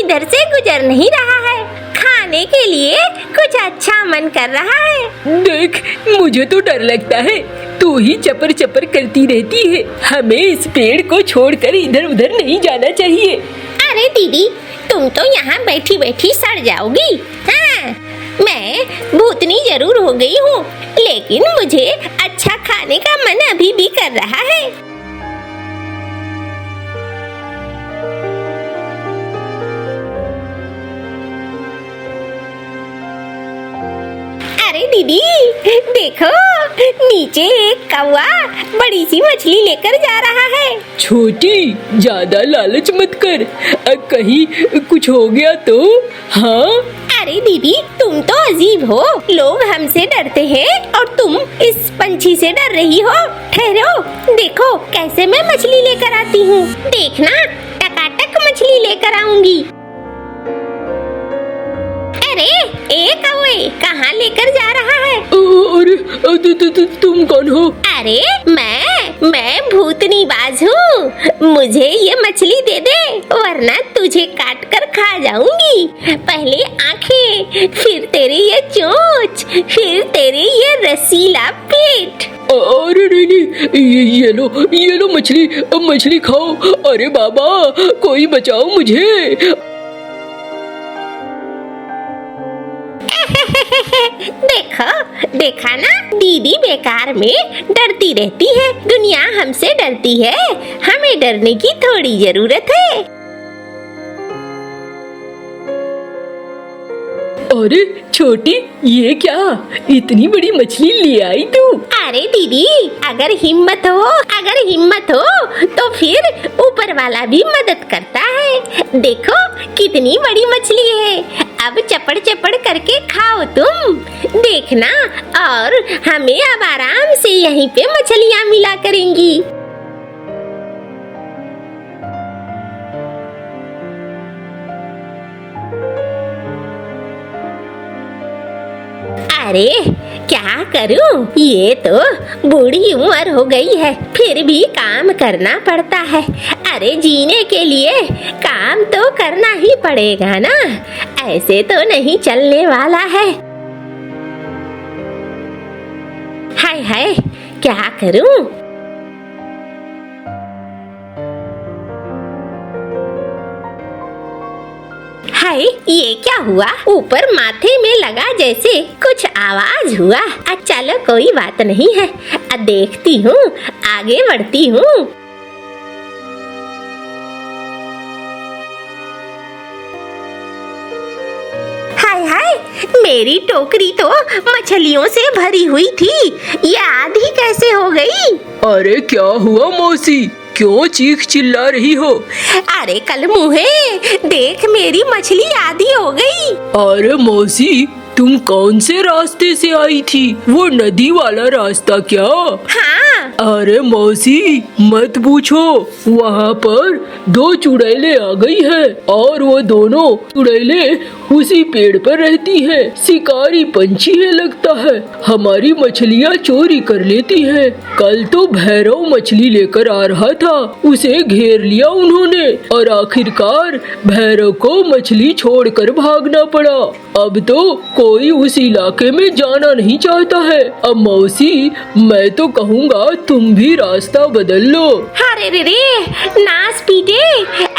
इधर से गुजर नहीं रहा है। खाने के लिए कुछ अच्छा मन कर रहा है। देख, मुझे तो डर लगता है, तू ही चपर चपर करती रहती है। हमें इस पेड़ को छोड़कर इधर उधर नहीं जाना चाहिए। अरे दीदी, तुम तो यहाँ बैठी बैठी सड़ जाओगी। हाँ, मैं भूतनी जरूर हो गई हूँ, लेकिन मुझे अच्छा खाने का मन अभी भी कर रहा है। अरे दीदी, देखो, नीचे एक कौवा बड़ी सी मछली लेकर जा रहा है। छोटी, ज्यादा लालच मत कर, कहीं कुछ हो गया तो। हाँ, अरे दीदी, तुम तो अजीब हो। लोग हमसे डरते हैं और तुम इस पंछी से डर रही हो। ठहरो, देखो कैसे मैं मछली लेकर आती हूँ। देखना, टकाटक मछली लेकर आऊंगी। अरे ए कौवे, कहाँ लेकर जा रहा है? अरे तुम कौन हो? अरे मैं भूतनी बाज हूँ। मुझे ये मछली दे दे, वरना तुझे काट कर खा जाऊंगी। पहले आंखें, फिर तेरी ये चोंच, फिर तेरी ये रसीला पेट। अरे नहीं, ये लो मछली खाओ। अरे बाबा, कोई बचाओ मुझे। देखा ना, दीदी बेकार में डरती रहती है। दुनिया हमसे डरती है, हमें डरने की थोड़ी जरूरत है। अरे छोटी, ये क्या इतनी बड़ी मछली ले आई तू? अरे दीदी, अगर हिम्मत हो तो फिर ऊपर वाला भी मदद करता है। देखो कितनी बड़ी मछली है। अब चपड़ चपड़ करके खाओ तुम, देखना। और हमें अब आराम से यहीं पे मछलियाँ मिला करेंगी। अरे क्या करूं, ये तो बूढ़ी उम्र हो गई है, फिर भी काम करना पड़ता है। अरे जीने के लिए काम तो करना ही पड़ेगा ना, ऐसे तो नहीं चलने वाला है। हाय हाय, क्या करूं? हाय, ये क्या हुआ? ऊपर माथे में लगा जैसे कुछ आवाज हुआ। चलो कोई बात नहीं है, देखती हूँ, आगे बढ़ती हूँ। हाय हाय, मेरी टोकरी तो मछलियों से भरी हुई थी, ये आधी कैसे हो गई? अरे क्या हुआ मौसी, क्यों चीख चिल्ला रही हो? अरे कल मुहे, देख मेरी मछली आधी हो गई। अरे मौसी, तुम कौन से रास्ते से आई थी? वो नदी वाला रास्ता क्या? हाँ। अरे मौसी, मत पूछो, वहाँ पर दो चुड़ैले आ गई है और वो दोनों चुड़ैले उसी पेड़ पर रहती है। शिकारी पंछी है लगता है, हमारी मछलियाँ चोरी कर लेती है। कल तो भैरव मछली लेकर आ रहा था, उसे घेर लिया उन्होंने और आखिरकार भैरव को मछली छोड़कर भागना पड़ा। अब तो कोई उस इलाके में जाना नहीं चाहता है। अब मौसी, मैं तो कहूँगा तुम भी रास्ता बदल लो। अरे रे रे, नास पीटे,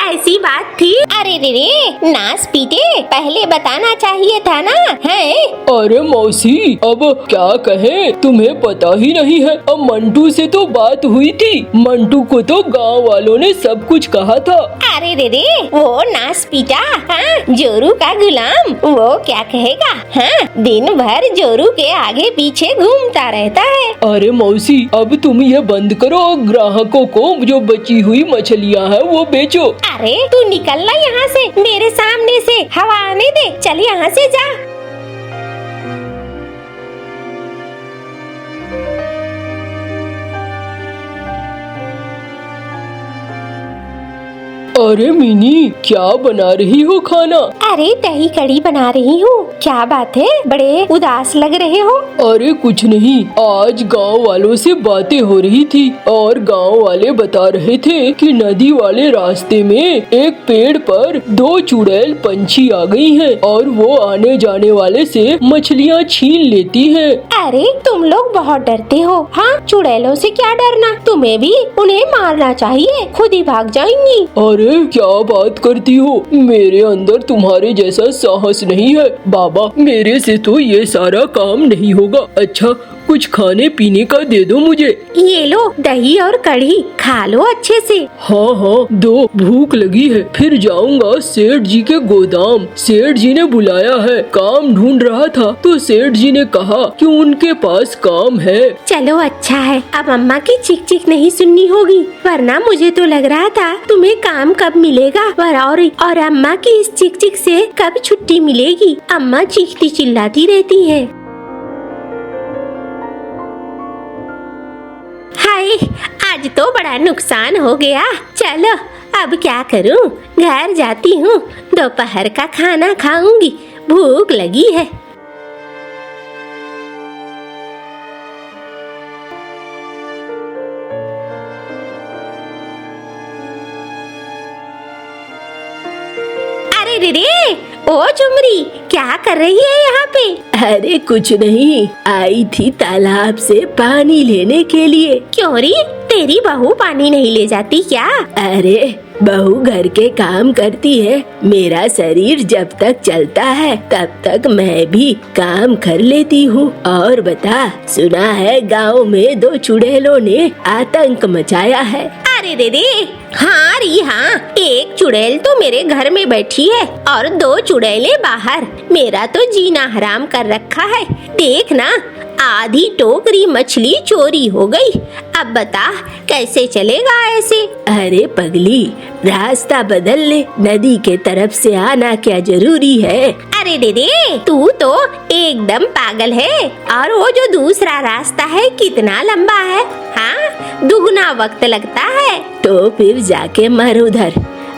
ऐसी बात थी? अरे रे रे, नास पीटे, पहले बताना चाहिए था ना, है? अरे मौसी, अब क्या कहे, तुम्हें पता ही नहीं है। अब मंटू से तो बात हुई थी, मंटू को तो गांव वालों ने सब कुछ कहा था। अरे रे रे, वो नास पीटा, हाँ, जोरू का गुलाम, वो क्या कहेगा? हाँ, दिन भर जोरू के आगे पीछे घूमता रहता है। अरे मौसी, अब तुम ये बंद करो और ग्राहकों को जो बची हुई मछलियाँ हैं वो बेचो। अरे तू निकल ना यहाँ से, मेरे सामने से, हवा आने दे, चल यहाँ से जा। अरे मिनी, क्या बना रही हो खाना? अरे दही कड़ी बना रही हूँ। क्या बात है, बड़े उदास लग रहे हो? अरे कुछ नहीं, आज गांव वालों से बातें हो रही थी और गांव वाले बता रहे थे कि नदी वाले रास्ते में एक पेड़ पर 2 चुड़ैल पंछी आ गई हैं और वो आने जाने वाले से मछलियाँ छीन लेती हैं। अरे तुम लोग बहुत डरते हो। हाँ, चुड़ैलों से क्या डरना, तुम्हें भी उन्हें मारना चाहिए, खुद ही भाग जाएंगी। अरे क्या बात करती हो, मेरे अंदर तुम्हारे जैसा साहस नहीं है बाबा, मेरे से तो ये सारा काम नहीं होगा। अच्छा कुछ खाने पीने का दे दो मुझे। ये लो दही और कढ़ी, खा लो अच्छे से। हाँ हाँ दो, भूख लगी है। फिर जाऊंगा सेठ जी के गोदाम, सेठ जी ने बुलाया है, काम ढूंढ रहा था तो सेठ जी ने कहा कि उनके पास काम है। चलो अच्छा है, अब अम्मा की चिक चिक नहीं सुननी होगी, वरना मुझे तो लग रहा था तुम्हें काम कब मिलेगा और अम्मा की इस चिक चिक से कब छुट्टी मिलेगी। अम्मा चीखती चिल्लाती रहती है। हाय, आज तो बड़ा नुकसान हो गया। चलो अब क्या करूं, घर जाती हूँ, दोपहर का खाना खाऊंगी, भूख लगी है। अरे रे, ओ झुमरी, क्या कर रही है यहाँ पे? अरे कुछ नहीं, आई थी तालाब से पानी लेने के लिए। क्यों री, तेरी बहू पानी नहीं ले जाती क्या? अरे बहू घर के काम करती है, मेरा शरीर जब तक चलता है तब तक मैं भी काम कर लेती हूँ। और बता, सुना है गांव में 2 चुड़ैलों ने आतंक मचाया है। अरे रे, हाँ री हाँ, एक चुड़ैल तो मेरे घर में बैठी है और 2 चुड़ैलें बाहर, मेरा तो जीना हराम कर रखा है। देख ना, आधी टोकरी मछली चोरी हो गई। अब बता कैसे चलेगा ऐसे? अरे पगली, रास्ता बदल ले, नदी के तरफ से आना क्या जरूरी है? अरे दे, तू तो एकदम पागल है। और वो जो दूसरा रास्ता है कितना लंबा है, हाँ, दुगना वक्त लगता है। तो फिर जाके मर उधर।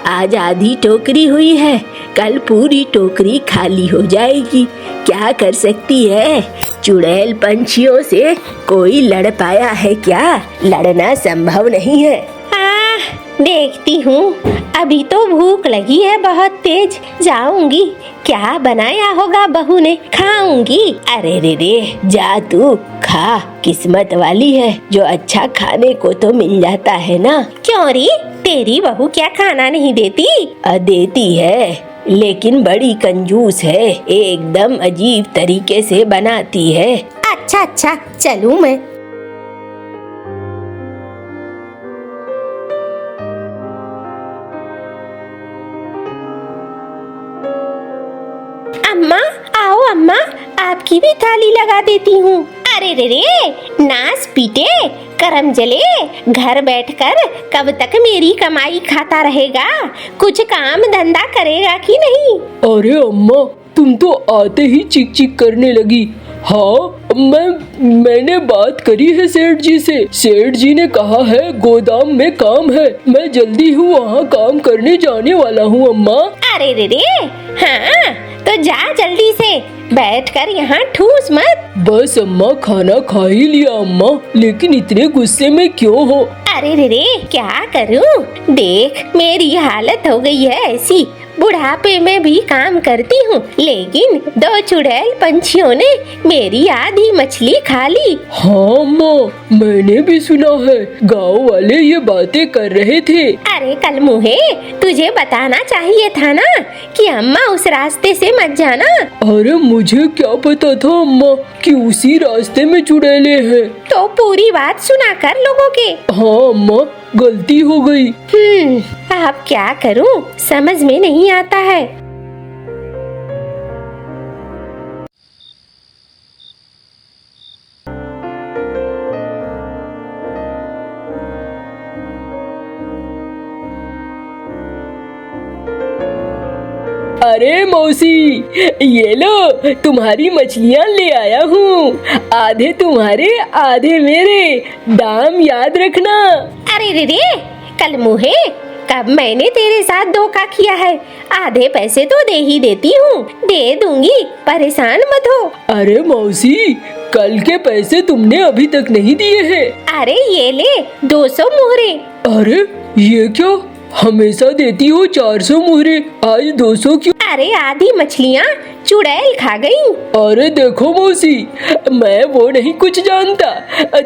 आज आधी टोकरी हुई है, कल पूरी टोकरी खाली हो जाएगी। क्या कर सकती है? चुड़ैल पंछियों से कोई लड़ पाया है क्या? लड़ना संभव नहीं है। देखती हूँ, अभी तो भूख लगी है बहुत तेज, जाऊंगी, क्या बनाया होगा बहू ने, खाऊंगी। अरे रे, जा तू खा, किस्मत वाली है जो अच्छा खाने को तो मिल जाता है ना। क्यों री, तेरी बहू क्या खाना नहीं देती? देती है, लेकिन बड़ी कंजूस है, एकदम अजीब तरीके से बनाती है। अच्छा, चलूं मैं। अम्मा, आओ अम्मा, आपकी भी थाली लगा देती हूँ। अरे रे, नास पीटे, करम जले, घर बैठकर कब तक मेरी कमाई खाता रहेगा? कुछ काम धंधा करेगा कि नहीं? अरे अम्मा, तुम तो आते ही चिक चिक करने लगी। हाँ, मैंने बात करी है सेठ जी से। सेठ जी ने कहा है गोदाम में काम है, मैं जल्दी हूँ वहाँ काम करने जाने वाला हूँ अम्मा। अरे रे, हाँ तो जा जल्दी से, बैठकर यहाँ ठूस मत। बस अम्मा, खाना खा ही लिया अम्मा, लेकिन इतने गुस्से में क्यों हो? अरे रे, क्या करूँ, देख मेरी हालत हो गई है ऐसी, बुढ़ापे में भी काम करती हूँ, लेकिन 2 चुड़ैल पंछियों ने मेरी आधी मछली खा ली। हाँ माँ, मैंने भी सुना है, गांव वाले ये बातें कर रहे थे। अरे कल मुहे, तुझे बताना चाहिए था ना कि अम्मा उस रास्ते से मत जाना। अरे मुझे क्या पता था अम्मा कि उसी रास्ते में चुड़ैलें हैं। तो पूरी बात सुना कर लोगों के। हाँ अम्मा, गलती हो गई। अब क्या करूं, समझ में नहीं आता है। अरे मौसी, ये लो तुम्हारी मछलियाँ ले आया हूँ, आधे तुम्हारे आधे मेरे, दाम याद रखना। अरे रे, कल मुहे, कब मैंने तेरे साथ धोखा किया है? आधे पैसे तो दे ही देती हूँ, दे दूंगी, परेशान मत हो। अरे मौसी, कल के पैसे तुमने अभी तक नहीं दिए हैं। अरे ये ले 200 मोहरे। अरे ये क्या, हमेशा देती हो 400 मोहरे, आज 200 क्यों? अरे आधी मछलियाँ चुड़ैल खा गई। अरे देखो मौसी, मैं वो नहीं कुछ जानता,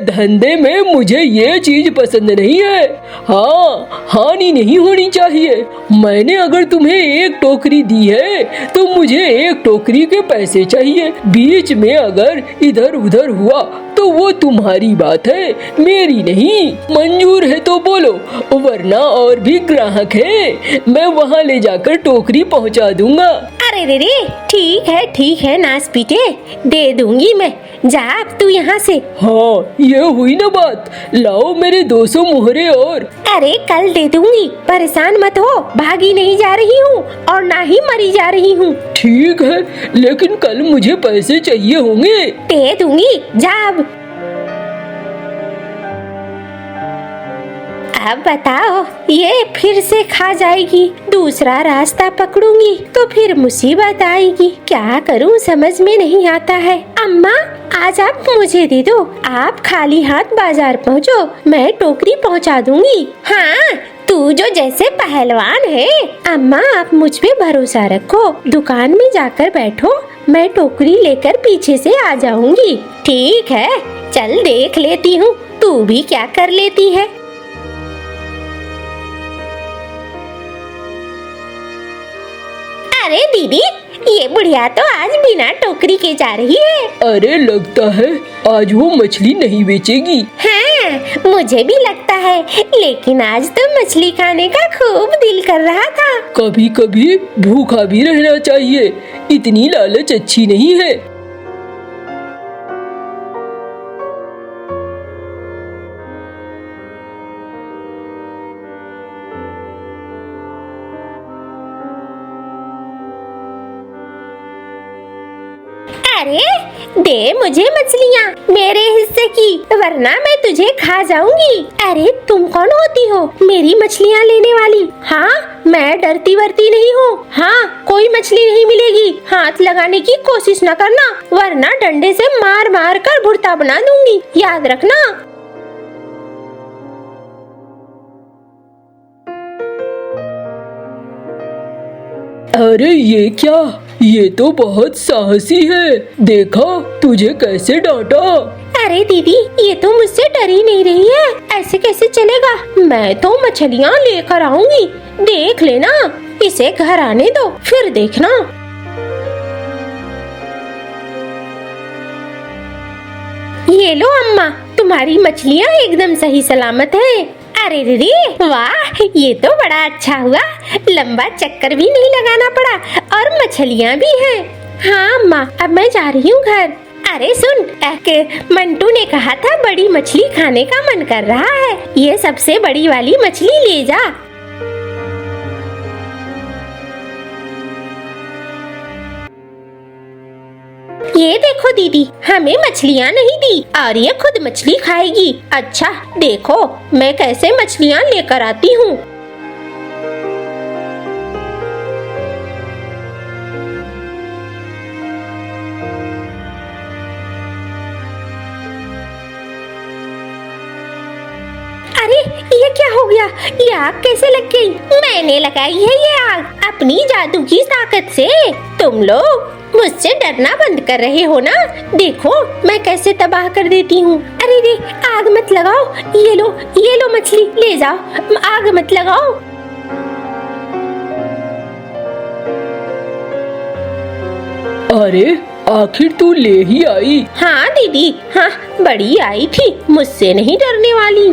धंधे में मुझे ये चीज पसंद नहीं है। हाँ, हानि नहीं होनी चाहिए। मैंने अगर तुम्हें एक टोकरी दी है तो मुझे एक टोकरी के पैसे चाहिए। बीच में अगर इधर उधर हुआ तो वो तुम्हारी बात है, मेरी नहीं। मंजूर है तो बोलो, वरना और भी ग्राहक है, मैं वहाँ ले जाकर टोकरी पहुँचा दूंगा। अरे रे रे, ठीक है नास पीटे, दे दूंगी मैं, जा अब तू यहाँ से। हाँ, ये हुई ना बात। लाओ मेरे 200 मोहरे और। अरे कल दे दूंगी, परेशान मत हो, भागी नहीं जा रही हूँ और ना ही मरी जा रही हूँ। ठीक है, लेकिन कल मुझे पैसे चाहिए होंगे। दे दूंगी, जा अब। अब बताओ, ये फिर से खा जाएगी, दूसरा रास्ता पकड़ूंगी तो फिर मुसीबत आएगी। क्या करूं समझ में नहीं आता है। अम्मा, आज आप मुझे दे दो, आप खाली हाथ बाजार पहुंचो, मैं टोकरी पहुंचा दूंगी। हाँ, तू जो जैसे पहलवान है। अम्मा, आप मुझ पे भरोसा रखो, दुकान में जाकर बैठो, मैं टोकरी लेकर पीछे से आ जाऊंगी। ठीक है, चल देख लेती हूँ तू भी क्या कर लेती है। अरे दीदी, ये बुढ़िया तो आज बिना टोकरी के जा रही है। अरे लगता है आज वो मछली नहीं बेचेगी। हाँ, मुझे भी लगता है, लेकिन आज तो मछली खाने का खूब दिल कर रहा था। कभी कभी भूखा भी रहना चाहिए, इतनी लालच अच्छी नहीं है। अरे दे मुझे मछलियाँ, मेरे हिस्से की, वरना मैं तुझे खा जाऊंगी। अरे तुम कौन होती हो मेरी मछलियाँ लेने वाली? हाँ, मैं डरती वरती नहीं हूँ। हाँ, कोई मछली नहीं मिलेगी, हाथ लगाने की कोशिश न करना, वरना डंडे से मार मार कर भुर्ता बना दूंगी, याद रखना। अरे ये क्या, ये तो बहुत साहसी है, देखा तुझे कैसे डांटा। अरे दीदी, ये तो मुझसे डर ही नहीं रही है, ऐसे कैसे चलेगा? मैं तो मछलियाँ लेकर आऊंगी, देख लेना, इसे घर आने दो, फिर देखना। ये लो अम्मा, तुम्हारी मछलियाँ एकदम सही सलामत है। अरे दीदी, वाह, ये तो बड़ा अच्छा हुआ, लंबा चक्कर भी नहीं लगाना पड़ा और मछलियाँ भी हैं। हाँ अम्मा, अब मैं जा रही हूँ घर। अरे सुन, मंटू ने कहा था बड़ी मछली खाने का मन कर रहा है, ये सबसे बड़ी वाली मछली ले जा। ये देखो दीदी, हमें मछलियाँ नहीं दी और ये खुद मछली खाएगी। अच्छा देखो मैं कैसे मछलियाँ लेकर आती हूँ। अरे ये क्या हो गया? ये आग कैसे लग गई? मैंने लगाई है ये आग अपनी जादू की ताकत से। तुम लोग मुझसे डरना बंद कर रहे हो ना? देखो मैं कैसे तबाह कर देती हूँ। अरे रे, आग मत लगाओ, ये लो मछली ले जाओ, आग मत लगाओ। अरे आखिर तू ले ही आई। हाँ दीदी, हाँ बड़ी आई थी, मुझसे नहीं डरने वाली।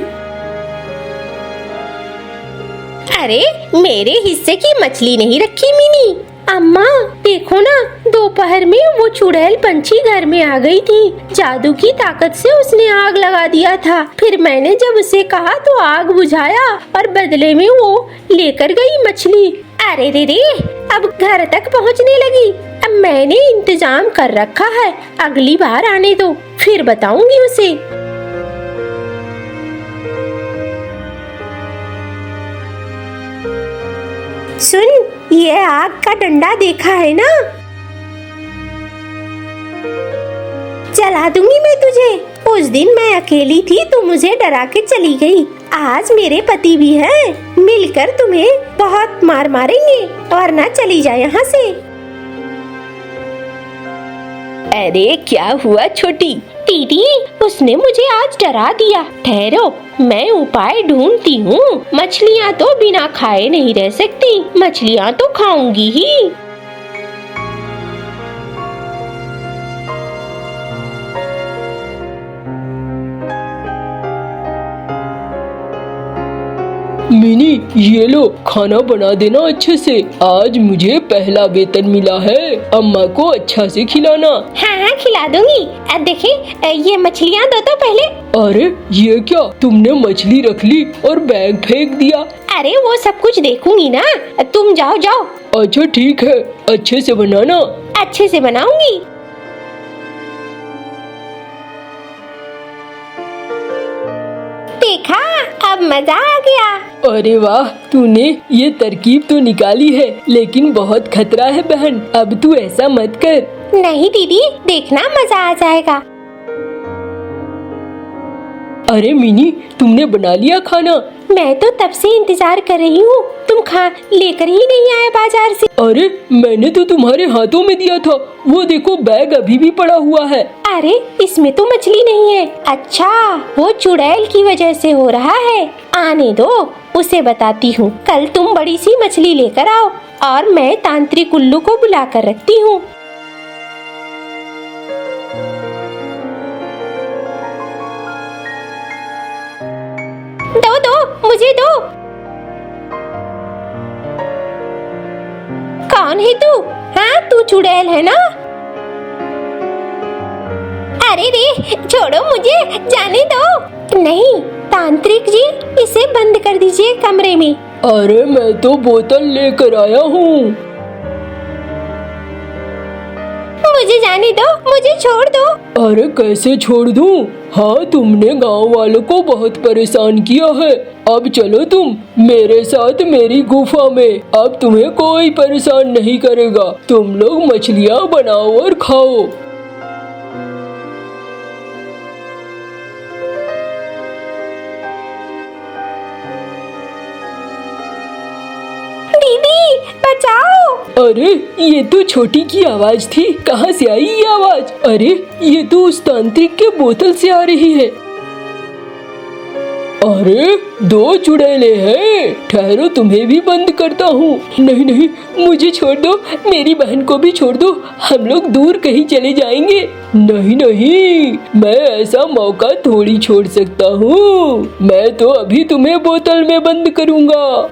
अरे मेरे हिस्से की मछली नहीं रखी मिनी। अम्मा देखो ना, दोपहर में वो चुड़ैल पंछी घर में आ गई थी, जादू की ताकत से उसने आग लगा दिया था। फिर मैंने जब उसे कहा तो आग बुझाया और बदले में वो लेकर गई मछली। अरे रे रे, अब घर तक पहुंचने लगी। अब मैंने इंतजाम कर रखा है, अगली बार आने दो, फिर बताऊंगी उसे। सुन, ये आग का डंडा देखा है ना, जला दूंगी मैं तुझे। उस दिन मैं अकेली थी, तू मुझे डरा के चली गई। आज मेरे पति भी हैं, मिलकर तुम्हें बहुत मार मारेंगे, वरना चली जा यहाँ से। अरे क्या हुआ छोटी? दीदी, उसने मुझे आज डरा दिया। ठहरो, मैं उपाय ढूंढती हूँ। मछलियाँ तो बिना खाए नहीं रह सकती, मछलियाँ तो खाऊंगी ही। मिनी, ये लो, खाना बना देना अच्छे से। आज मुझे पहला वेतन मिला है, अम्मा को अच्छा से खिलाना। हाँ हाँ, खिला दूंगी। देखिए, ये मछलियाँ दो तो पहले। अरे ये क्या, तुमने मछली रख ली और बैग फेंक दिया? अरे वो सब कुछ देखूंगी ना, तुम जाओ जाओ। अच्छा ठीक है, अच्छे से बनाना। अच्छे से बनाऊंगी। देखा, अब मजा आ गया। अरे वाह, तूने ये तरकीब तो निकाली है, लेकिन बहुत खतरा है बहन। अब तू ऐसा मत कर। नहीं दीदी, देखना मजा आ जाएगा। अरे मिनी, तुमने बना लिया खाना? मैं तो तब से इंतजार कर रही हूँ, तुम खा लेकर ही नहीं आए बाजार से। अरे मैंने तो तुम्हारे हाथों में दिया था, वो देखो बैग अभी भी पड़ा हुआ है। अरे इसमें तो मछली नहीं है। अच्छा, वो चुड़ैल की वजह से हो रहा है। आने दो, उसे बताती हूँ। कल तुम बड़ी सी मछली लेकर आओ और मैं तांत्रिक उल्लू को बुला कर रखती हूँ। दो दो, मुझे दो। कौन है तू? हाँ, तू चुड़ैल है ना? अरे रे, छोड़ो मुझे, जाने दो। नहीं तांत्रिक जी, इसे बंद कर दीजिए कमरे में। अरे मैं तो बोतल लेकर आया हूँ। मुझे जाने दो, मुझे छोड़ दो। अरे कैसे छोड़ दूँ? हाँ, तुमने गांव वालों को बहुत परेशान किया है। अब चलो तुम मेरे साथ मेरी गुफा में, अब तुम्हें कोई परेशान नहीं करेगा। तुम लोग मछलियाँ बनाओ और खाओ। दीदी बचाओ। अरे ये तो छोटी की आवाज थी, कहाँ से आई ये आवाज? अरे ये तो उस तांत्रिक के बोतल से आ रही है। अरे दो चुड़ैले हैं, ठहरो तुम्हें भी बंद करता हूँ। नहीं नहीं, मुझे छोड़ दो, मेरी बहन को भी छोड़ दो, हम लोग दूर कहीं चले जाएंगे। नहीं नहीं, मैं ऐसा मौका थोड़ी छोड़ सकता हूँ। मैं तो अभी तुम्हें बोतल में बंद करूँगा।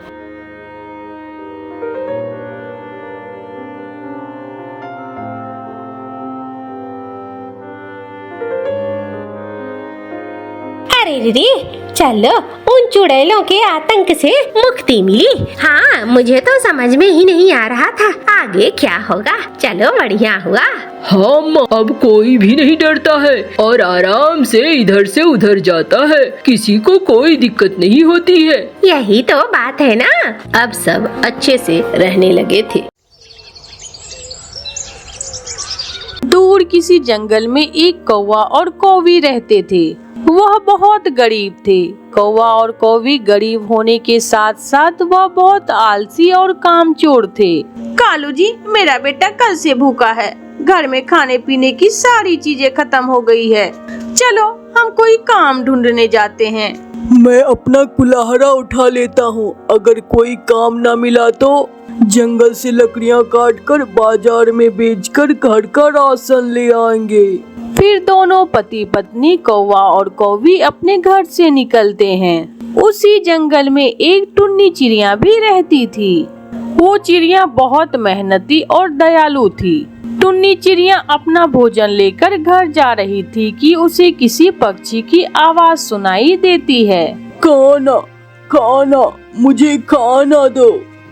अरे रे, चलो उन चुड़ैलों के आतंक से मुक्ति मिली। हाँ, मुझे तो समझ में ही नहीं आ रहा था आगे क्या होगा। चलो बढ़िया हुआ। हाँ माँ, अब कोई भी नहीं डरता है और आराम से इधर से उधर जाता है, किसी को कोई दिक्कत नहीं होती है। यही तो बात है ना। अब सब अच्छे से रहने लगे थे। दूर किसी जंगल में एक कौवा और कौवी रहते थे। वह बहुत गरीब थे। कौवा और कौवी गरीब होने के साथ साथ वह बहुत आलसी और कामचोर थे। कालू जी, मेरा बेटा कल से भूखा है। घर में खाने पीने की सारी चीजें खत्म हो गई है। चलो हम कोई काम ढूंढने जाते हैं। मैं अपना कुल्हाड़ा उठा लेता हूँ, अगर कोई काम ना मिला तो जंगल से लकड़ियाँ काटकर बाजार में बेचकर घर का राशन ले आएंगे। फिर दोनों पति पत्नी कौवा और कौवी अपने घर से निकलते हैं। उसी जंगल में एक टुन्नी चिड़िया भी रहती थी। वो चिड़िया बहुत मेहनती और दयालु थी। टुन्नी चिड़िया अपना भोजन लेकर घर जा रही थी कि उसे किसी पक्षी की आवाज सुनाई देती है। खाना खाना, मुझे खाना दो।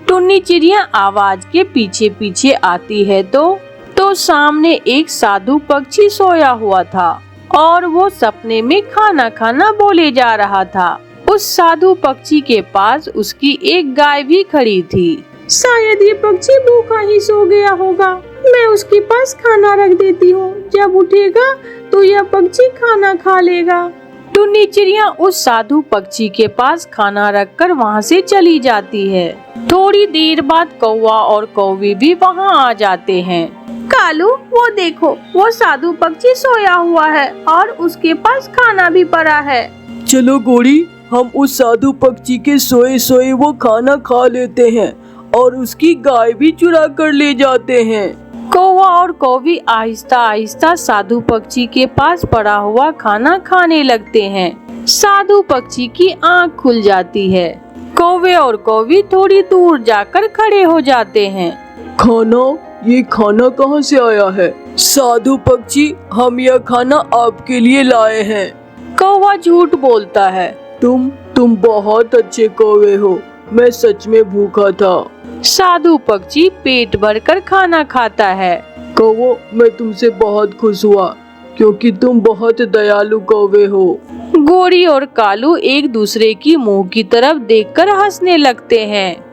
टुन्नी चिड़िया आवाज के पीछे पीछे आती है तो सामने एक साधु पक्षी सोया हुआ था और वो सपने में खाना खाना बोले जा रहा था। उस साधु पक्षी के पास उसकी एक गाय भी खड़ी थी। शायद ये पक्षी भूखा ही सो गया होगा। मैं उसके पास खाना रख देती हूँ, जब उठेगा तो यह पक्षी खाना खा लेगा। टुन्नी चिड़िया उस साधु पक्षी के पास खाना रखकर वहाँ से चली जाती है। थोड़ी देर बाद कौवा और कौवी भी वहाँ आ जाते हैं। कालू, वो देखो, वो साधु पक्षी सोया हुआ है और उसके पास खाना भी पड़ा है। चलो गोरी, हम उस साधु पक्षी के सोए सोए वो खाना खा लेते हैं और उसकी गाय भी चुरा कर ले जाते हैं। कौवा और कौवी आहिस्ता आहिस्ता साधु पक्षी के पास पड़ा हुआ खाना खाने लगते हैं। साधु पक्षी की आंख खुल जाती है। कौवे और कौवी थोड़ी दूर जाकर खड़े हो जाते हैं। खाना? ये खाना कहाँ से आया है? साधु पक्षी, हम यह खाना आपके लिए लाए हैं। कौवा झूठ बोलता है। तुम बहुत अच्छे कौवे हो, मैं सच में भूखा था। साधु पक्षी पेट भरकर खाना खाता है। कौवो, मैं तुमसे बहुत खुश हुआ क्योंकि तुम बहुत दयालु कौवे हो। गोरी और कालू एक दूसरे की मुंह की तरफ देखकर हंसने लगते हैं।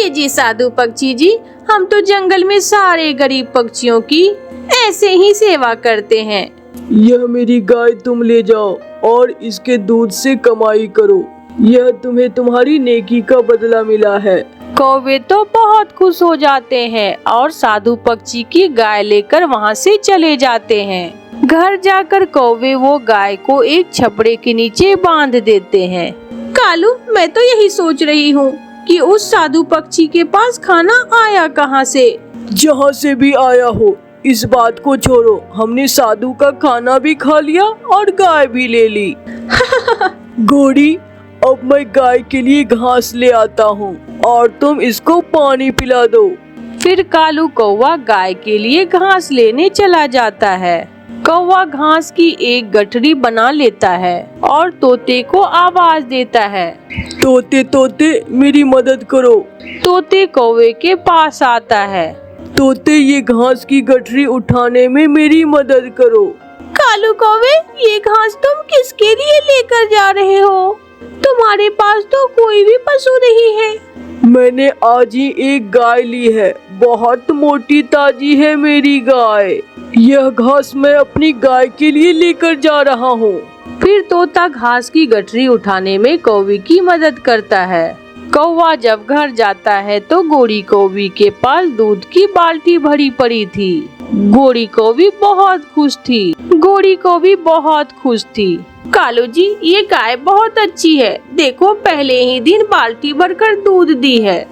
जी साधु पक्षी जी, हम तो जंगल में सारे गरीब पक्षियों की ऐसे ही सेवा करते हैं। यह मेरी गाय तुम ले जाओ और इसके दूध से कमाई करो। यह तुम्हें तुम्हारी नेकी का बदला मिला है। कौवे तो बहुत खुश हो जाते हैं और साधु पक्षी की गाय लेकर वहाँ से चले जाते हैं। घर जाकर कौवे वो गाय को एक छपड़े के नीचे बांध देते हैं। कालू, मैं तो यही सोच रही हूँ कि उस साधु पक्षी के पास खाना आया कहाँ से। जहाँ से भी आया हो, इस बात को छोड़ो। हमने साधु का खाना भी खा लिया और गाय भी ले ली। गोरी, अब मैं गाय के लिए घास ले आता हूँ और तुम इसको पानी पिला दो। फिर कालू कौवा गाय के लिए घास लेने चला जाता है। कौवा घास की एक गठरी बना लेता है और तोते को आवाज देता है। तोते तोते, मेरी मदद करो। तोते कौवे के पास आता है। तोते, ये घास की गठरी उठाने में मेरी मदद करो। कालू कौवे, ये घास तुम किसके लिए लेकर जा रहे हो? तुम्हारे पास तो कोई भी पशु नहीं है। मैंने आज ही एक गाय ली है, बहुत मोटी ताजी है मेरी गाय। यह घास मैं अपनी गाय के लिए लेकर जा रहा हूँ। फिर तोता घास की गठरी उठाने में कौवी की मदद करता है। कौवा जब घर जाता है तो गोरी कौवी के पास दूध की बाल्टी भरी पड़ी थी। गोरी कौवी बहुत खुश थी। कालू जी, ये गाय बहुत अच्छी है। देखो, पहले ही दिन बाल्टी भरकर दूध दी है।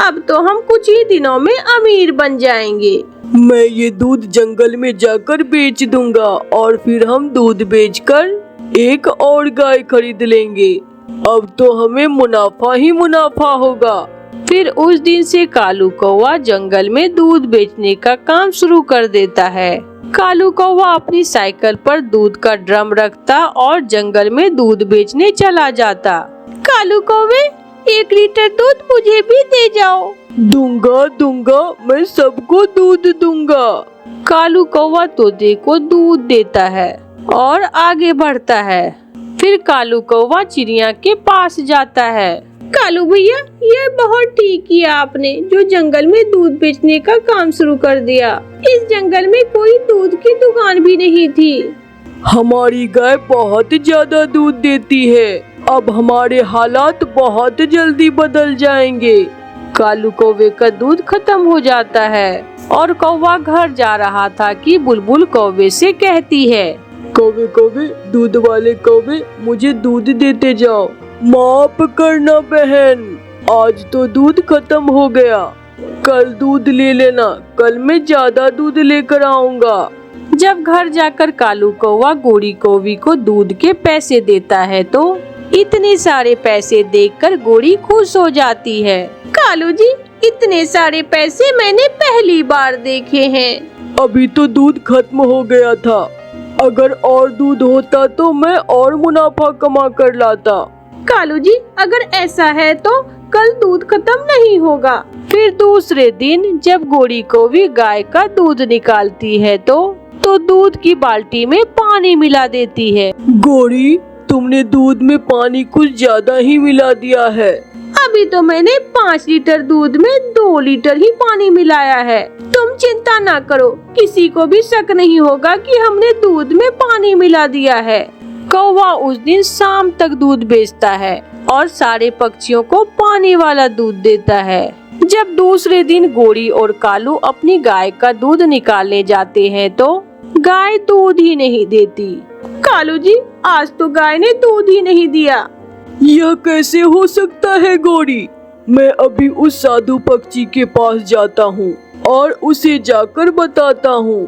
अब तो हम कुछ ही दिनों में अमीर बन जाएंगे। मैं ये दूध जंगल में जाकर बेच दूंगा और फिर हम दूध बेचकर एक और गाय खरीद लेंगे। अब तो हमें मुनाफा ही मुनाफा होगा। फिर उस दिन से कालू कौवा जंगल में दूध बेचने का काम शुरू कर देता है। कालू कौवा अपनी साइकिल पर दूध का ड्रम रखता और जंगल में दूध बेचने चला जाता। कालू कौवे, 1 लीटर दूध मुझे भी दे जाओ। दूंगा, मैं सबको दूध दूंगा। कालू कौवा तोते को दूध देता है और आगे बढ़ता है। फिर कालू कौवा चिड़िया के पास जाता है। कालू भैया, ये बहुत ठीक किया आपने जो जंगल में दूध बेचने का काम शुरू कर दिया। इस जंगल में कोई दूध की दुकान भी नहीं थी। हमारी गाय बहुत ज्यादा दूध देती है। अब हमारे हालात बहुत जल्दी बदल जाएंगे। कालू कौवे का दूध खत्म हो जाता है और कौवा घर जा रहा था कि बुलबुल कौवे से कहती है, कौवे कौवे, दूध वाले कौवे, मुझे दूध देते जाओ। माफ करना बहन, आज तो दूध खत्म हो गया। कल दूध ले लेना, कल मैं ज्यादा दूध लेकर आऊंगा। जब घर जाकर कालू कौवा गोरी कौवी को दूध के पैसे देता है तो इतने सारे पैसे देखकर गोरी खुश हो जाती है। कालू जी, इतने सारे पैसे मैंने पहली बार देखे हैं। अभी तो दूध खत्म हो गया था। अगर और दूध होता तो मैं और मुनाफा कमा कर लाता। कालू जी, अगर ऐसा है तो कल दूध खत्म नहीं होगा। फिर दूसरे दिन जब गोरी कौवी गाय का दूध निकालती है तो दूध की बाल्टी में पानी मिला देती है। गोरी, तुमने दूध में पानी कुछ ज्यादा ही मिला दिया है। अभी तो मैंने 5 लीटर दूध में 2 लीटर ही पानी मिलाया है। तुम चिंता ना करो, किसी को भी शक नहीं होगा कि हमने दूध में पानी मिला दिया है। कौवा उस दिन शाम तक दूध बेचता है और सारे पक्षियों को पानी वाला दूध देता है। जब दूसरे दिन गोरी और कालू अपनी गाय का दूध निकालने जाते हैं तो गाय दूध ही नहीं देती। कालू जी, आज तो गाय ने दूध ही नहीं दिया। यह कैसे हो सकता है गोरी? मैं अभी उस साधु पक्षी के पास जाता हूँ और उसे जाकर बताता हूँ।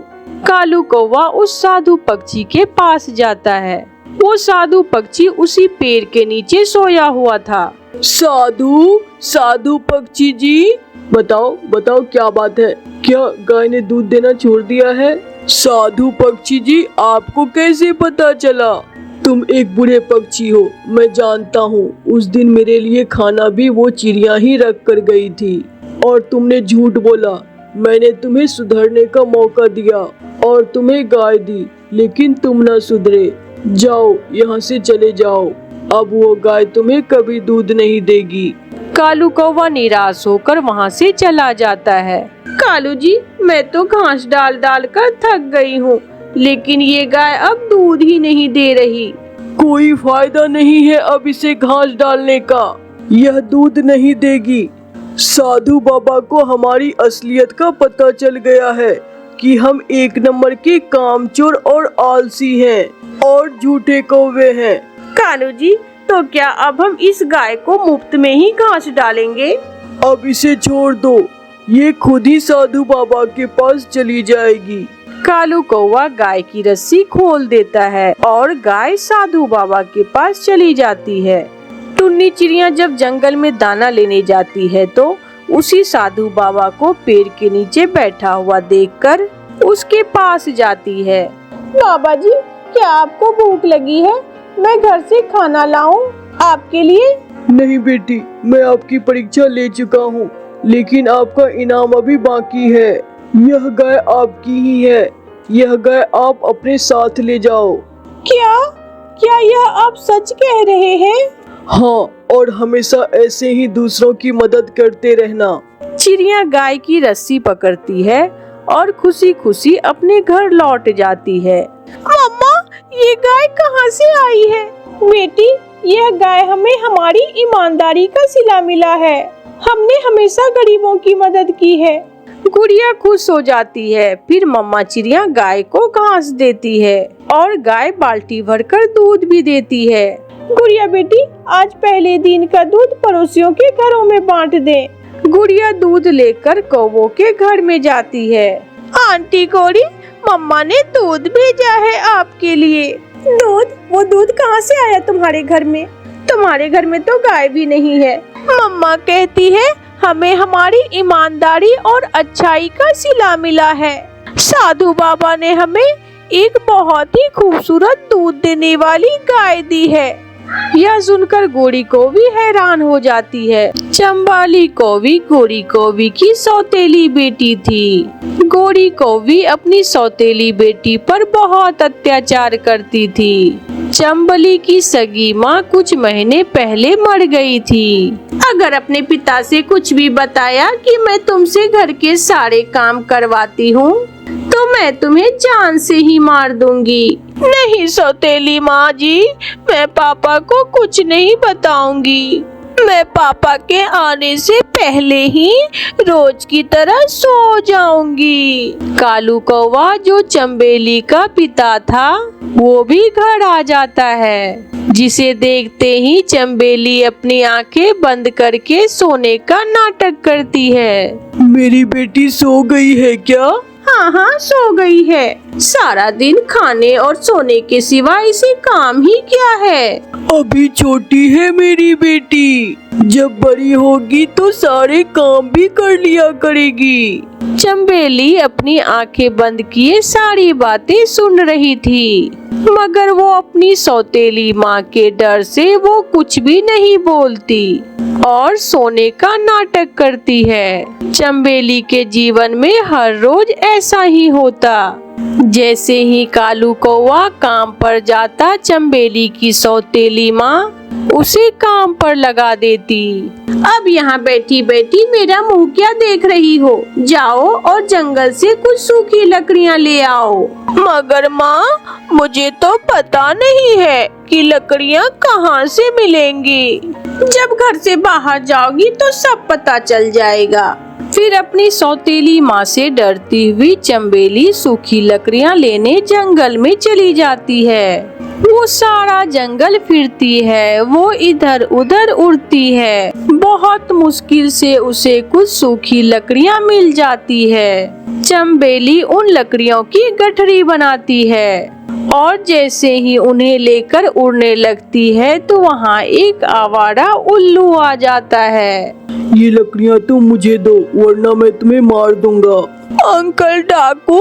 कालू कौवा उस साधु पक्षी के पास जाता है। वो साधु पक्षी उसी पेड़ के नीचे सोया हुआ था। साधु पक्षी जी, बताओ बताओ क्या बात है? क्या गाय ने दूध देना छोड़ दिया है? साधु पक्षी जी, आपको कैसे पता चला? तुम एक बुरे पक्षी हो, मैं जानता हूँ। उस दिन मेरे लिए खाना भी वो चिड़िया ही रख कर गई थी और तुमने झूठ बोला। मैंने तुम्हें सुधरने का मौका दिया और तुम्हें गाय दी, लेकिन तुम न सुधरे। जाओ, यहाँ से चले जाओ। अब वो गाय तुम्हें कभी दूध नहीं देगी। कालू कौवा निराश होकर वहाँ से चला जाता है। कालू जी, मैं तो घास डाल डाल कर थक गई हूँ, लेकिन ये गाय अब दूध ही नहीं दे रही। कोई फायदा नहीं है अब इसे घास डालने का, यह दूध नहीं देगी। साधु बाबा को हमारी असलियत का पता चल गया है कि हम एक नंबर के कामचोर और आलसी हैं और झूठे कौवे हैं। कालू जी, तो क्या अब हम इस गाय को मुफ्त में ही घास डालेंगे? अब इसे छोड़ दो, ये खुद ही साधु बाबा के पास चली जाएगी। कालू कौवा गाय की रस्सी खोल देता है और गाय साधु बाबा के पास चली जाती है। टुन्नी चिड़िया जब जंगल में दाना लेने जाती है तो उसी साधु बाबा को पेड़ के नीचे बैठा हुआ देखकर उसके पास जाती है। बाबा जी, क्या आपको भूख लगी है? मैं घर से खाना लाऊं आपके लिए? नहीं बेटी, मैं आपकी परीक्षा ले चुका हूँ, लेकिन आपका इनाम अभी बाकी है। यह गाय आपकी ही है, यह गाय आप अपने साथ ले जाओ। क्या यह आप सच कह रहे हैं? हाँ, और हमेशा ऐसे ही दूसरों की मदद करते रहना। चिड़िया गाय की रस्सी पकड़ती है और खुशी खुशी अपने घर लौट जाती है। मम्मा, ये गाय कहाँ से आई है? बेटी, यह गाय हमें हमारी ईमानदारी का सिला मिला है। हमने हमेशा गरीबों की मदद की है। गुड़िया खुश हो जाती है। फिर मम्मा चिड़िया गाय को घास देती है और गाय बाल्टी भरकर दूध भी देती है। गुड़िया बेटी, आज पहले दिन का दूध पड़ोसियों के घरों में बांट दे। गुड़िया दूध लेकर कौवों के घर में जाती है। आंटी गौरी, मम्मा ने दूध भेजा है आपके लिए। दूध? वो दूध कहाँ से आया तुम्हारे घर में? तुम्हारे घर में तो गाय भी नहीं है। मम्मा कहती है हमें हमारी ईमानदारी और अच्छाई का सिला मिला है। साधु बाबा ने हमें एक बहुत ही खूबसूरत दूध देने वाली गाय दी है। यह सुनकर गोरी कौवी हैरान हो जाती है। चंबाली कौवी गोरी कौवी की सौतेली बेटी थी। गोरी कौवी अपनी सौतेली बेटी पर बहुत अत्याचार करती थी। चंबली की सगी माँ कुछ महीने पहले मर गई थी। अगर अपने पिता से कुछ भी बताया कि मैं तुमसे घर के सारे काम करवाती हूँ तो मैं तुम्हें जान से ही मार दूंगी। नहीं सौतेली माँ जी, मैं पापा को कुछ नहीं बताऊंगी। मैं पापा के आने से पहले ही रोज की तरह सो जाऊंगी। कालू कौवा जो चंबेली का पिता था वो भी घर आ जाता है, जिसे देखते ही चंबेली अपनी आंखें बंद करके सोने का नाटक करती है। मेरी बेटी सो गई है क्या? हाँ, सो गई है। सारा दिन खाने और सोने के सिवा इसे काम ही क्या है? अभी छोटी है मेरी बेटी, जब बड़ी होगी तो सारे काम भी कर लिया करेगी। चंबेली अपनी आंखें बंद किए सारी बातें सुन रही थी, मगर वो अपनी सौतेली माँ के डर से वो कुछ भी नहीं बोलती और सोने का नाटक करती है। चंबेली के जीवन में हर रोज ऐसा ही होता। जैसे ही कालू कौवा काम पर जाता, चंबेली की सौतेली माँ उसे काम पर लगा देती। अब यहाँ बैठी बैठी मेरा मुंह क्या देख रही हो? जाओ और जंगल से कुछ सूखी लकड़ियाँ ले आओ। मगर माँ, मुझे तो पता नहीं है कि लकड़ियाँ कहाँ से मिलेंगी। जब घर से बाहर जाओगी तो सब पता चल जाएगा। फिर अपनी सौतेली माँ से डरती हुई चंबेली सूखी लकड़ियाँ लेने जंगल में चली जाती है। वो सारा जंगल फिरती है, वो इधर उधर उड़ती है। बहुत मुश्किल से उसे कुछ सूखी लकड़ियाँ मिल जाती है। चंबेली उन लकड़ियों की गठरी बनाती है और जैसे ही उन्हें लेकर उड़ने लगती है तो वहाँ एक आवारा उल्लू आ जाता है। ये लकड़ियाँ तुम मुझे दो, वरना मैं तुम्हें मार दूंगा। अंकल डाकू,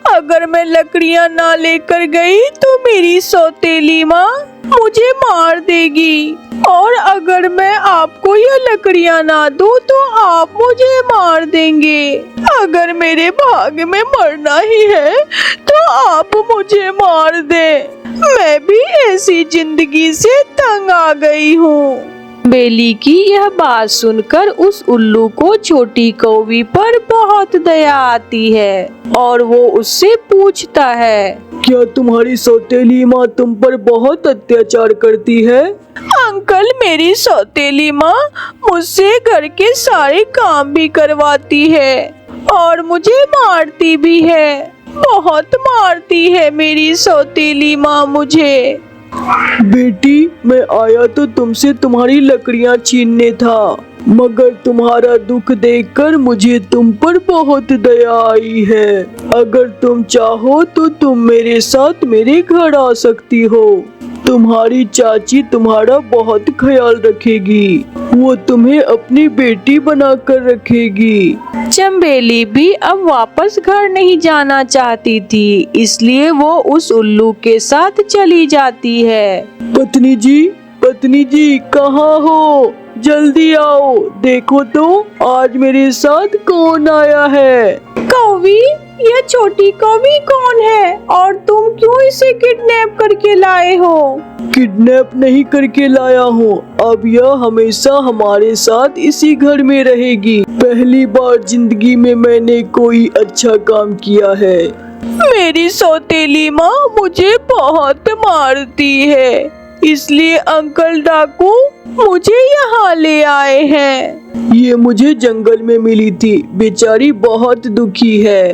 अगर मैं लकड़ियाँ ना लेकर गई तो मेरी सौतेली माँ मुझे मार देगी, और अगर मैं आपको ये लकड़ियाँ ना दूँ तो आप मुझे मार देंगे। अगर मेरे भाग्य में मरना ही है तो आप मुझे मार दे। मैं भी ऐसी जिंदगी से तंग आ गई हूँ। बेली की यह बात सुनकर उस उल्लू को छोटी कौवी पर बहुत दया आती है और वो उससे पूछता है, क्या तुम्हारी सौतेली माँ तुम पर बहुत अत्याचार करती है? अंकल, मेरी सौतेली माँ मुझसे घर के सारे काम भी करवाती है और मुझे मारती भी है। बहुत मारती है मेरी सौतेली माँ मुझे। बेटी, मैं आया तो तुमसे तुम्हारी लकड़ियाँ छीनने था, मगर तुम्हारा दुख देखकर मुझे तुम पर बहुत दया आई है। अगर तुम चाहो तो तुम मेरे साथ मेरे घर आ सकती हो। तुम्हारी चाची तुम्हारा बहुत ख्याल रखेगी, वो तुम्हें अपनी बेटी बनाकर रखेगी। चंबेली भी अब वापस घर नहीं जाना चाहती थी, इसलिए वो उस उल्लू के साथ चली जाती है। पत्नी जी कहाँ हो? जल्दी आओ, देखो तो आज मेरे साथ कौन आया है। कौवी, यह छोटी कौवी कौन है और तुम क्यों इसे किडनैप करके लाए हो? किडनैप नहीं करके लाया हूँ, अब यह हमेशा हमारे साथ इसी घर में रहेगी। पहली बार जिंदगी में मैंने कोई अच्छा काम किया है। मेरी सौतेली माँ मुझे बहुत मारती है, इसलिए अंकल डाकू मुझे यहाँ ले आए हैं। ये मुझे जंगल में मिली थी, बेचारी बहुत दुखी है।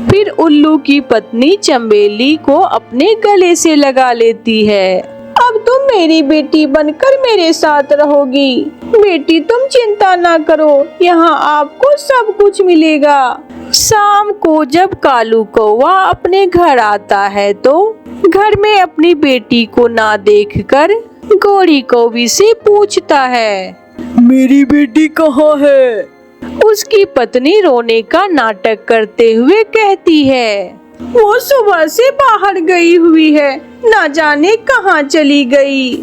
फिर उल्लू की पत्नी चंबेली को अपने गले से लगा लेती है। अब तुम मेरी बेटी बनकर मेरे साथ रहोगी। बेटी, तुम चिंता ना करो, यहाँ आपको सब कुछ मिलेगा। शाम को जब कालू कौवा अपने घर आता है तो घर में अपनी बेटी को ना देखकर गोरी कौवी से पूछता है, मेरी बेटी कहाँ है? उसकी पत्नी रोने का नाटक करते हुए कहती है, वो सुबह से बाहर गई हुई है, ना जाने कहाँ चली गई।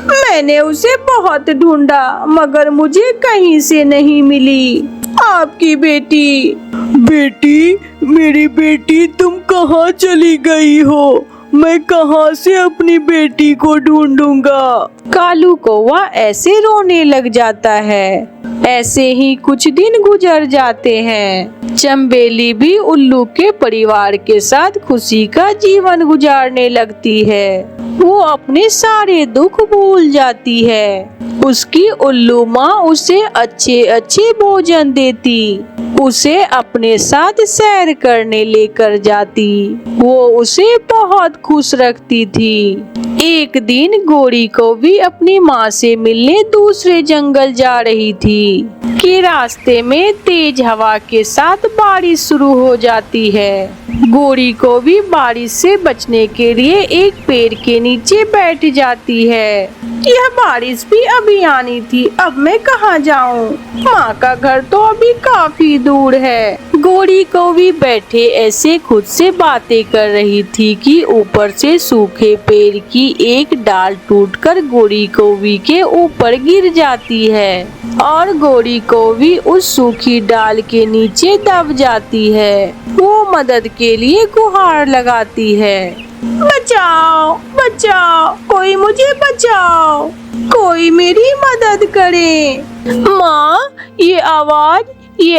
मैंने उसे बहुत ढूंढा मगर मुझे कहीं से नहीं मिली। आपकी बेटी। बेटी, मेरी बेटी, तुम कहाँ चली गई हो? मैं कहाँ से अपनी बेटी को ढूंढूंगा? कालू कौवा ऐसे रोने लग जाता है। ऐसे ही कुछ दिन गुजर जाते हैं। चंबेली भी उल्लू के परिवार के साथ खुशी का जीवन गुजारने लगती है। वो अपने सारे दुख भूल जाती है। उसकी उल्लू माँ उसे अच्छे अच्छे भोजन देती, उसे अपने साथ सैर करने लेकर जाती, वो उसे बहुत खुश रखती थी। एक दिन गोरी कौवी अपनी माँ से मिलने दूसरे जंगल जा रही थी कि रास्ते में तेज हवा के साथ बारिश शुरू हो जाती है। गोरी कौवी बारिश से बचने के लिए एक पेड़ के नीचे बैठ जाती है। यह बारिश भी अभी आनी थी, अब मैं कहाँ जाऊँ? माँ का घर तो अभी काफी दूर है। गोरी कौवी बैठे ऐसे खुद से बातें कर रही थी कि ऊपर से सूखे पेड़ की एक डाल टूटकर गोरी कौवी के ऊपर गिर जाती है और गोरी कौवी उस सूखी डाल के नीचे दब जाती है। वो मदद के लिए गुहार लगाती है। बचाओ बचाओ, कोई मुझे बचाओ, कोई मेरी मदद करे। माँ, ये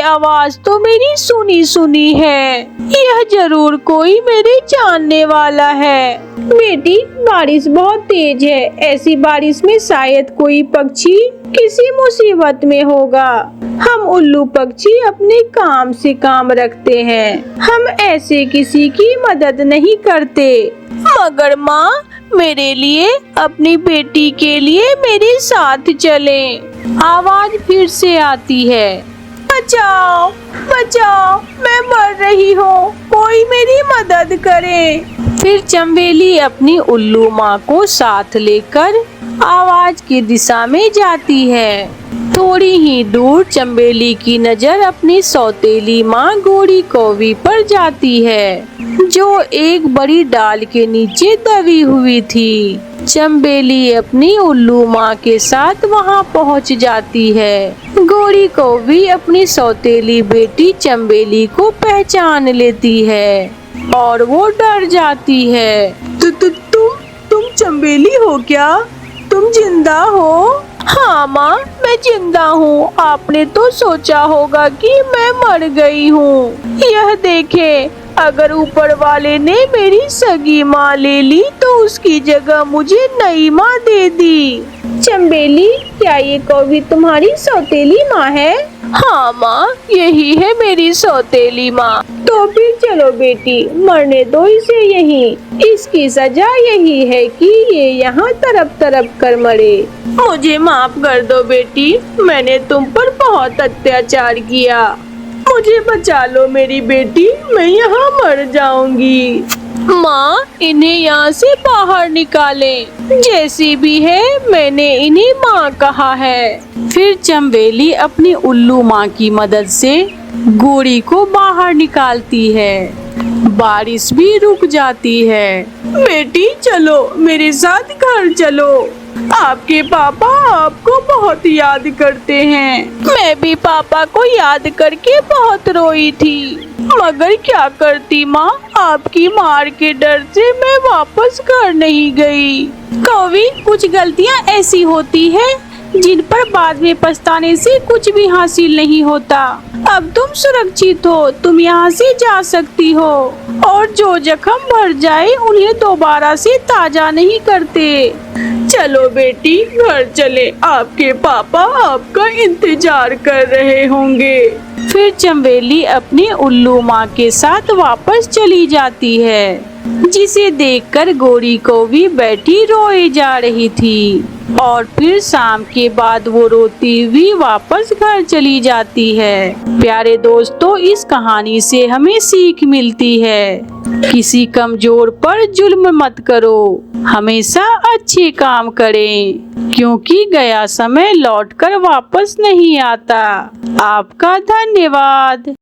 आवाज तो मेरी सुनी सुनी है। यह जरूर कोई मेरे जानने वाला है। बेटी, बारिश बहुत तेज है। ऐसी बारिश में शायद कोई पक्षी किसी मुसीबत में होगा। हम उल्लू पक्षी अपने काम से काम रखते हैं। हम ऐसे किसी की मदद नहीं करते। मगर माँ, मेरे लिए, अपनी बेटी के लिए मेरे साथ चलें। आवाज फिर से आती है, बचाओ बचाओ, मैं मर रही हूँ, कोई मेरी मदद करे। फिर चंबेली अपनी उल्लू माँ को साथ लेकर आवाज की दिशा में जाती है। थोड़ी ही दूर चंबेली की नजर अपनी सौतेली माँ गोरी कौवी पर जाती है, जो एक बड़ी डाल के नीचे दबी हुई थी। चंबेली अपनी उल्लू माँ के साथ वहाँ पहुँच जाती है। गोरी कौवी अपनी सौतेली बेटी चंबेली को पहचान लेती है और वो डर जाती है। तुम चंबेली हो क्या? तुम जिंदा हो? हाँ माँ, मैं जिंदा हूँ। आपने तो सोचा होगा कि मैं मर गई हूँ। यह देखे, अगर ऊपर वाले ने मेरी सगी माँ ले ली तो उसकी जगह मुझे नई माँ दे दी। चंबेली, क्या ये कौवी तुम्हारी सौतेली माँ है? हाँ माँ, यही है मेरी सौतेली माँ। तो फिर चलो बेटी, मरने दो इसे यहीं। इसकी सजा यही है कि ये यहाँ तरप तरप कर मरे। मुझे माफ कर दो बेटी, मैंने तुम पर बहुत अत्याचार किया। मुझे बचा लो मेरी बेटी, मैं यहाँ मर जाऊंगी। माँ, इन्हें यहाँ से बाहर निकालें। जैसी भी है, मैंने इन्हें माँ कहा है। फिर चंबेली अपनी उल्लू माँ की मदद से गोरी को बाहर निकालती है। बारिश भी रुक जाती है। बेटी चलो, मेरे साथ घर चलो। आपके पापा आपको बहुत याद करते हैं। मैं भी पापा को याद करके बहुत रोई थी, मगर क्या करती माँ, आपकी मार के डर से मैं वापस घर नहीं गई। कौवी, कुछ गलतियाँ ऐसी होती है जिन पर बाद में पछताने से कुछ भी हासिल नहीं होता। अब तुम सुरक्षित हो, तुम यहाँ से जा सकती हो। और जो जख्म भर जाए उन्हें दोबारा से ताजा नहीं करते। चलो बेटी, घर चले, आपके पापा आपका इंतजार कर रहे होंगे। फिर चंबेली अपनी उल्लू माँ के साथ वापस चली जाती है, जिसे देखकर गोरी कौवी बैठी रोए जा रही थी। और फिर शाम के बाद वो रोती हुई वापस घर चली जाती है। प्यारे दोस्तों, इस कहानी से हमें सीख मिलती है, किसी कमजोर पर जुल्म मत करो, हमेशा अच्छे काम करें, क्योंकि गया समय लौटकर वापस नहीं आता। आपका धन्यवाद।